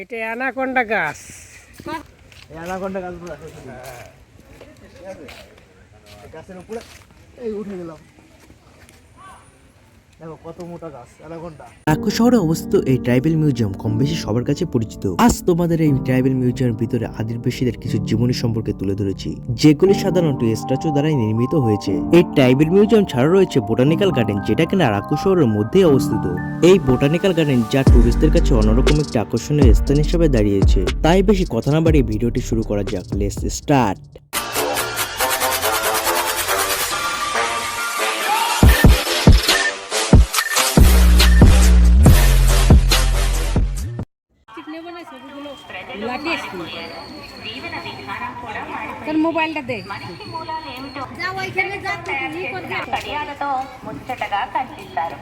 এটা অ্যানাকোন্ডা গাছ। অ্যানাকোন্ডা গাছ গাছের উপরে এই উঠে গেলাম। দেখো কত মোটা গাছ অ্যানাকোন্ডা। রাক্ষস শহরে অবস্থিত এই ট্রাইবেল মিউজিয়াম কম বেশি সবার কাছে পরিচিত। আজ তোমাদের এই ট্রাইবেল মিউজিয়ামের ভিতরে আদিবাসীদের কিছু জীবনী সম্পর্কে তুলে ধরেছি, যেগুলি সাধারণত স্ট্যাচু দ্বারাই নির্মিত হয়েছে। এই ট্রাইবেল মিউজিয়াম ছাড়া রয়েছে বোটানিক্যাল গার্ডেন, যেটা কিনা রাক্ষস শহরের মধ্যেই অবস্থিত। এই বোটানিক্যাল গার্ডেন যা টুরিস্টদের কাছে অন্যরকম একটি আকর্ষণীয় স্থান হিসেবে দাঁড়িয়েছে। তাই বেশি কথা না বাড়িয়ে ভিডিওটি শুরু করা যাক। Let's start. মোবাইলটা দে కడియాలతో ముచ్చటగా కనిపిస్తారు.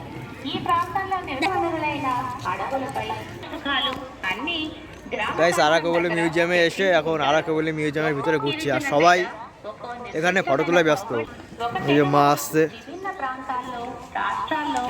ఈ ప్రాంతంలో నిర్మాణులైన అడవులపై సుఖాలు అన్ని গাইস আরাকোবলি মিউজিয়ামে এসে এখন আরাকোবলি মিউজিয়ামের ভিতরে ঘুরছি, আর সবাই এখানে ফটো তোলায় ব্যস্ত। এই যে মা আসছে। విభిన్న ప్రాంతాల్లో రాష్ట్రాల్లో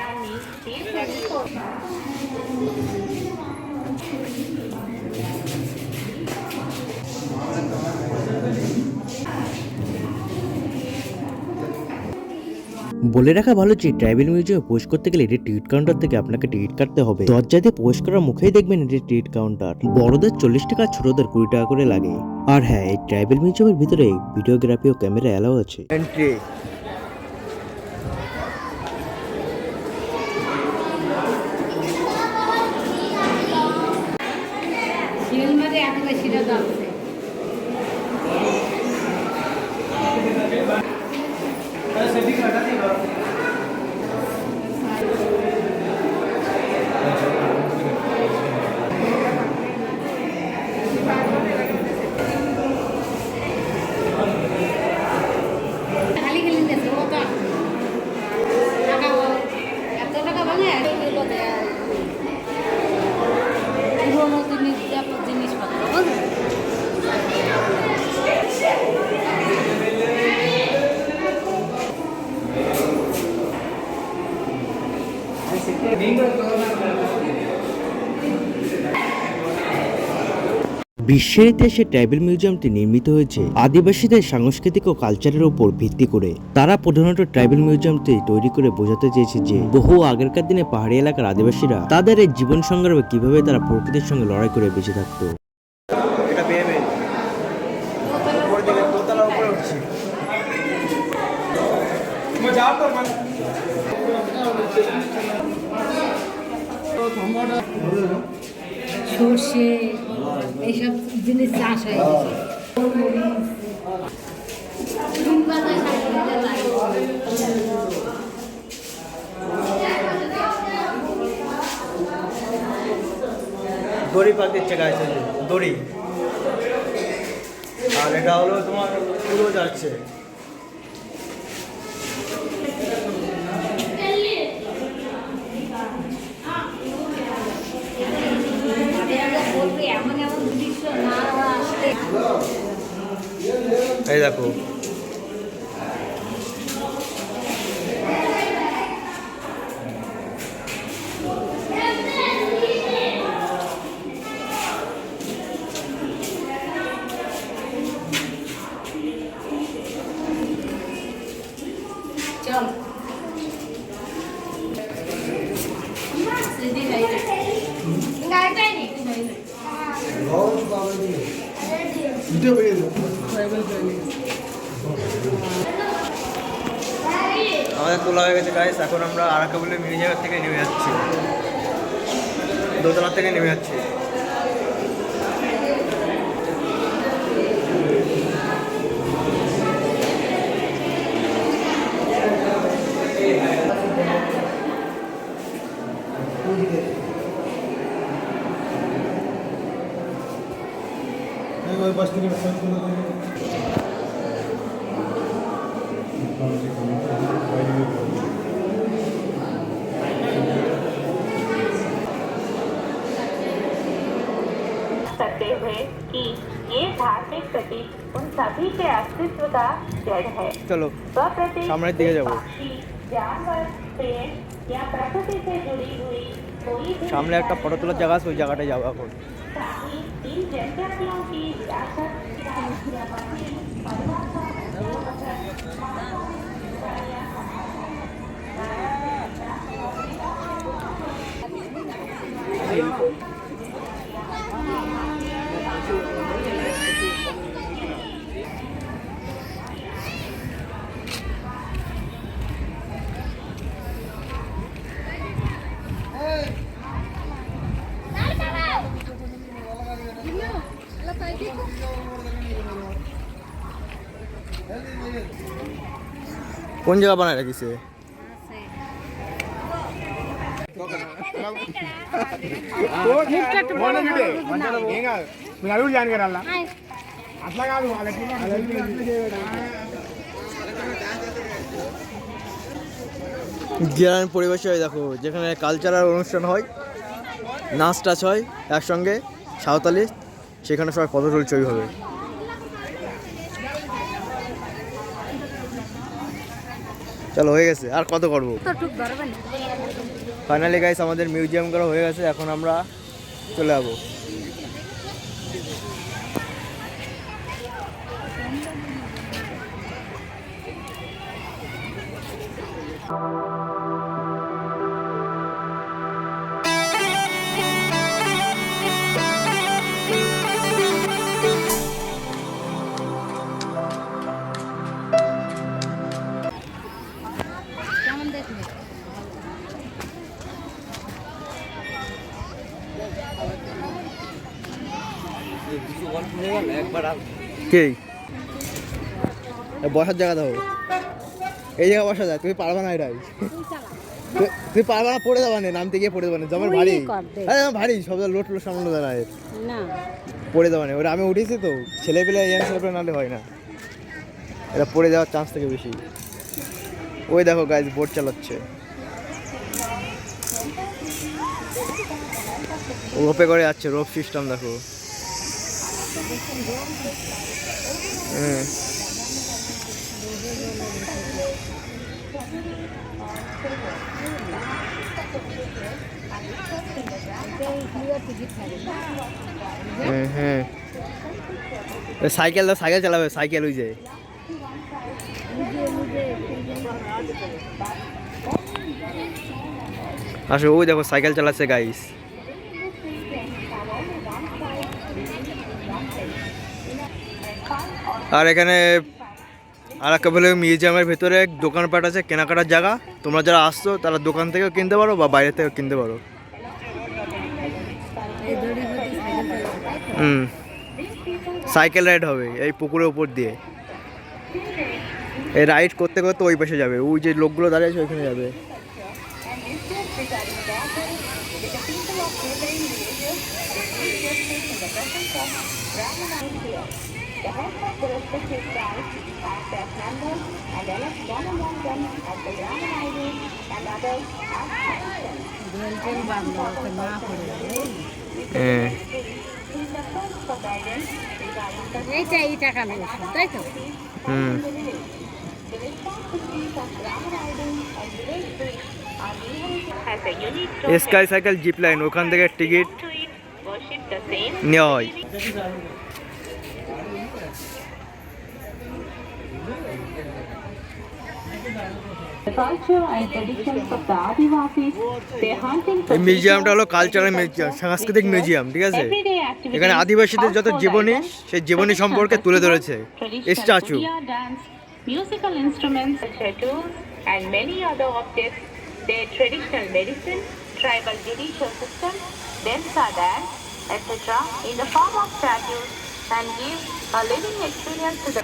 বলে রাখা ভালো যে ট্রাইবেল মিউজিয়ামে প্রবেশ করতে গেলে এটি টিকিট কাউন্টার থেকে আপনাকে টিকিট কাটতে হবে। দরজা দিয়ে প্রবেশ করার মুখেই দেখবেন এটি টিকিট কাউন্টার। বড়দের 40 টাকা, ছোটদের 20 টাকা করে লাগে। আর হ্যাঁ, এই ট্রাইবেল মিউজিয়ামের ভিতরে ভিডিওগ্রাফি ও ক্যামেরা অ্যালাউ আছে। এন্ট্রি বিশ্বের ইতিহাসে ট্রাইবেল মিউজিয়ামটি নির্মিত হয়েছে আদিবাসীদের সাংস্কৃতিক ও কালচারের উপর ভিত্তি করে। তারা প্রধানত ট্রাইবেল মিউজিয়ামটি তৈরি করে বোঝাতে চেয়েছে যে বহু আগেরকার দিনে পাহাড়ি এলাকার আদিবাসীরা তাদের এই জীবন সংগ্রামে কিভাবে তারা প্রকৃতির সঙ্গে লড়াই করে বেঁচে থাকতো। এটা বেবে উপর দিকে দোতলার উপরে উঠছি। সর্ষে এইসব জিনিস চাষ হয়। দড়ি পাক দিচ্ছে গাছে, দড়ি। আর এটা হলো তোমার পুরো যাচ্ছে। এই দেখো চল আমাদের তোলা হয়ে গেছে গাইস। এখন আমরা আরাকোবলি মিউজিয়ামের থেকে নেমে যাচ্ছি, দোতলা থেকে নেমে যাচ্ছি। करते हुए कि ये धार्मिक प्रतीक उन सभी के अस्तित्व का जड़ है। चलो वह प्रतीक सामने दिखे जाओ। पक्षी, जानवर, पेड़ या प्रकृति से जुड़ी हुई कोई भी সামনে একটা ফটো তোলার জায়গা আছে, ওই জায়গাটায় যাবো এখন। इन जनजातियों की विरासत কোন জায়গা বানায় রাখিছে? গ্রামীণ পরিবেশে দেখো, যেখানে কালচারাল অনুষ্ঠান হয়, নাচ টাচ হয় একসঙ্গে সাঁওতালি, সেখানে সবাই ফটো তুলছই হবে। চলো, হয়ে গেছে, আর কত করবো? ফাইনালি গাইস আমাদের মিউজিয়াম করা হয়ে গেছে, এখন আমরা চলে যাবো। কেমন দেখলে? কে বসার জায়গা দাও, এই জায়গা বসা যায়, তুমি পারবা না এটাই, তুমি পারবা না, পড়ে যাবা না, নামতে গিয়ে পড়ে যাবা না, যেমন ভারী, আরে ভারী সব লোট লোট সামনে দাঁড়ায়, না পড়ে যাবা না। ওরা আমি উঠেছি তো, ছেলে পেলে ইয়াং ছেলে পেলে নাহলে হয় না, এটা পড়ে যাওয়ার চান্স থেকে বেশি। ওই দেখো গাইজ বোট চালাচ্ছে, রোপে করে যাচ্ছে, রোপ সিস্টেম দেখো। হ্যাঁ হ্যাঁ, সাইকেল দাও, সাইকেল চালাবে, সাইকেল ওই যায়। আসলে ওই দেখো সাইকেল চালাচ্ছে গাইস। আর এখানে আরাকাবেলি মিউজিয়ামের ভেতরে দোকানপাট আছে, কেনাকাটার জায়গা। তোমরা যারা আসছো তারা দোকান থেকেও কিনতে পারো বা বাইরে থেকেও কিনতে পারো। সাইকেল রাইড হবে এই পুকুরের উপর দিয়ে, এই রাইড করতে করতে ওই পাশে যাবে, ওই যে লোকগুলো দাঁড়িয়ে আছে ওইখানে যাবে। এইটা কালো, তাই তো? স্কাই সাইকেল জিপ লাইন, ওখান থেকে টিকিট নেওয়া হয়। এই মিউজিয়ামটা হলো কালচারাল মিউজিয়াম, সাংস্কৃতিক মিউজিয়াম, ঠিক আছে? এখানে আদিবাসীদের যত জীবনী, সেই জীবনী সম্পর্কে তুলে ধরেছে statue. Musical instruments, tattoos, and many other objects, their traditional medicine, tribal judicial system, Densa dance, etc. in the form of statues and give a living experience to the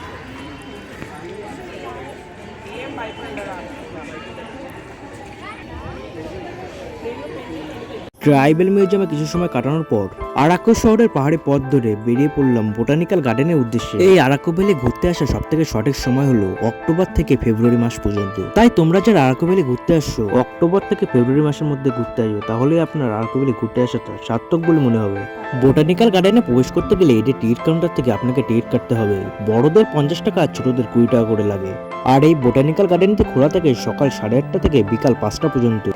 tribal মিউজিয়ামে কিছু সময় কাটানোর পর আরাকু শহরের পাহাড়ি পথ ধরে বেরিয়ে পড়লাম বোটানিক্যাল গার্ডেনের উদ্দেশ্যে। এই আরাকু ভ্যালি ঘুরতে আসা সব থেকে সঠিক সময় হলো অক্টোবর থেকে ফেব্রুয়ারি মাস পর্যন্ত। তাই তোমরা যারা আরাকু ভ্যালি ঘুরতে আসছো অক্টোবর থেকে ফেব্রুয়ারি মাসের মধ্যে ঘুরতে আসো, তাহলে আপনার আরাকু ভ্যালি ঘুরতে আসাটা সার্থক বলে মনে হবে। বোটানিক্যাল গার্ডেনে প্রবেশ করতে গেলে এটি টিকিট কাউন্টার থেকে আপনাকে টিকিট কাটতে হবে। বড়দের 50 টাকা আর ছোটদের 20 টাকা করে লাগে। আর এই বোটানিক্যাল গার্ডেনটি খোলা থাকে সকাল 8:30 থেকে বিকাল 5টা পর্যন্ত।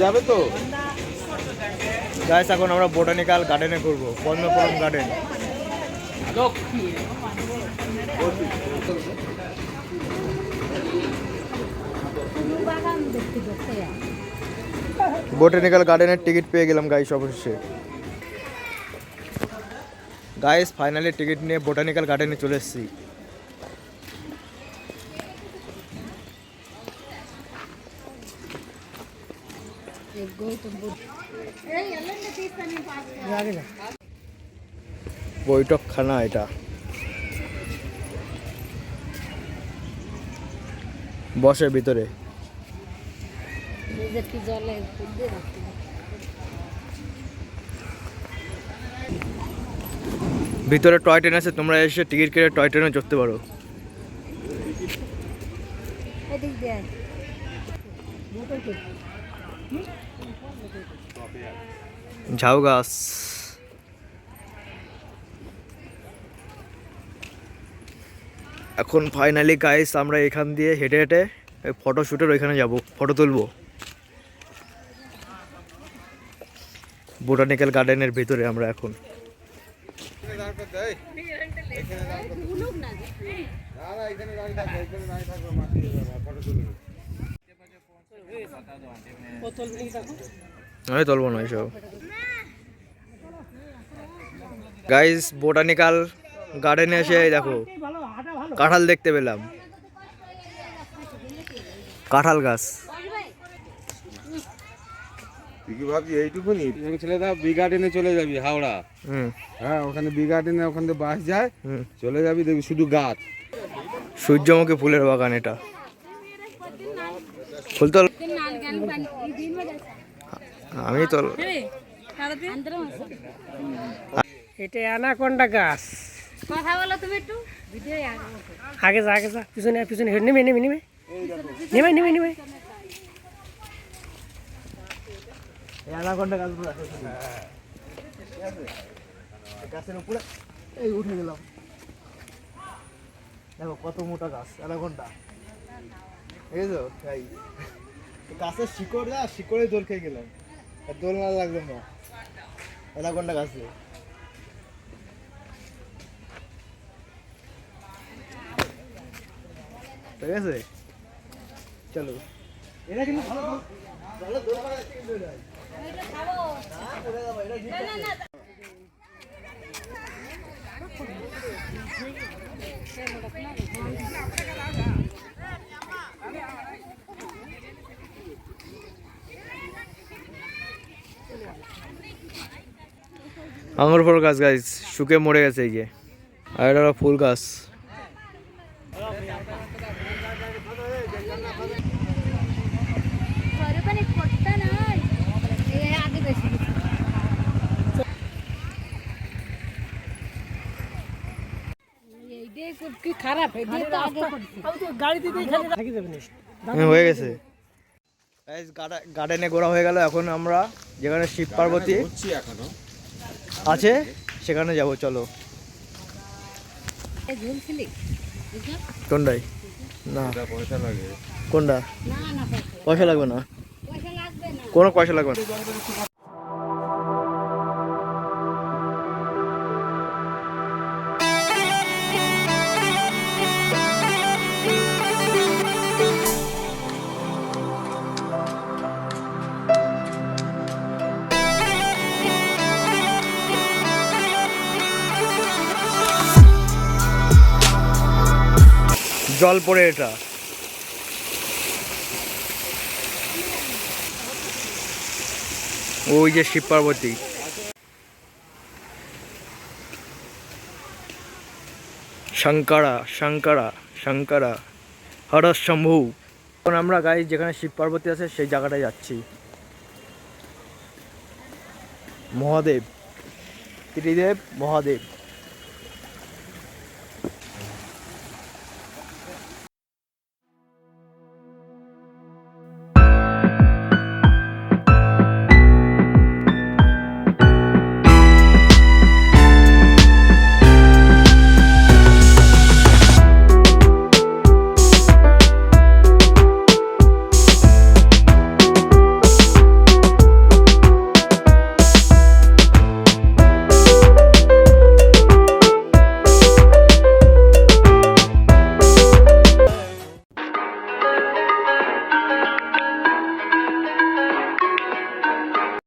যাবে তো গাইস এখন আমরা বোটানিক্যাল গার্ডেনে ঘুরবো, পদ্মপুরম গার্ডেন। বাগান দেখতে দেখতে বোটানিক্যাল গার্ডেনের টিকিট পেয়ে গেলাম গাইস অবশ্যই। গাইস ফাইনালি টিকিট নিয়ে বোটানিক্যাল গার্ডেনে চলে এসেছি। বৈঠকখানা এটা, বসে ভিতরে। জলে ভিতরে টয় ট্রেন আছে, তোমরা এসে টিকিট কেটে টয় ট্রেনে চড়তে পারো। এদিক দিয়ে ঝাউ গাছ, এখন ফাইনালি গাইস আমরা এখান দিয়ে হেঁটে হেঁটে ফটো শ্যুটের ওইখানে যাব, ফটো তুলবো বোটানিক্যাল গার্ডেনের ভিতরে আমরা এখন। আমি তুলবো না এসব। গাইস বোটানিক্যাল গার্ডেনে এসে দেখো কাঁঠাল দেখতে পেলাম, কাঁঠাল গাছ। তুই কি ভাবছি এইটুকুনি ছেলেটা বি গার্ডেনে চলে যাবি হাওড়া, হ্যাঁ ওখানে বি গার্ডেনে ওখান থেকে বাস যায়, চলে যাবি দেখবি শুধু গাছ। সূর্যমুখী ফুলের বাগান এটা। ফুল তো আমি তো এটা অ্যানাকোন্ডা গাছ। কথা বলো তুমি একটু আগে যা আগে যা, পিছনে পিছনে নেমে নেমে নেমে নেমে নেমে নেমে অ্যানাকোন্ডা গাছ গাছের উপরে এই উঠে গেলাম। দেখো কত মোটা গাছ অ্যানাকোন্ডা, বুঝেছো? তাই গাছের শিকড় যা, শিকড়ে দোল খেয়ে গেলাম, আর দোল না লাগলো না অ্যানাকোন্ডা গাছে। ঠিক আছে চলো, এটা কিন্তু ভালো ভালো দোল করা আছে কিন্তু এটা। আঙুর ফল গাছ গাছ শুকে মরে গেছে এই যে, আর এটা হলো ফুল গাছ। কি খারাপ হয়ে গেছে গার্ডেনে ঘোরা হয়ে গেল। এখন আমরা যেখানে শিব পার্বতী আছে সেখানে যাব, চলো। কোনটাই না পয়সা লাগে, কোনটা পয়সা লাগবে না, কোনো পয়সা লাগবে না। জল পড়ে এটা, ওই যে শিব পার্বতী। শঙ্করা শঙ্করা শঙ্করা হর শম্ভু। এখন আমরা গাইস যেখানে শিব পার্বতী আছে সেই জায়গাটায় যাচ্ছি। মহাদেব, ত্রিদেব মহাদেব।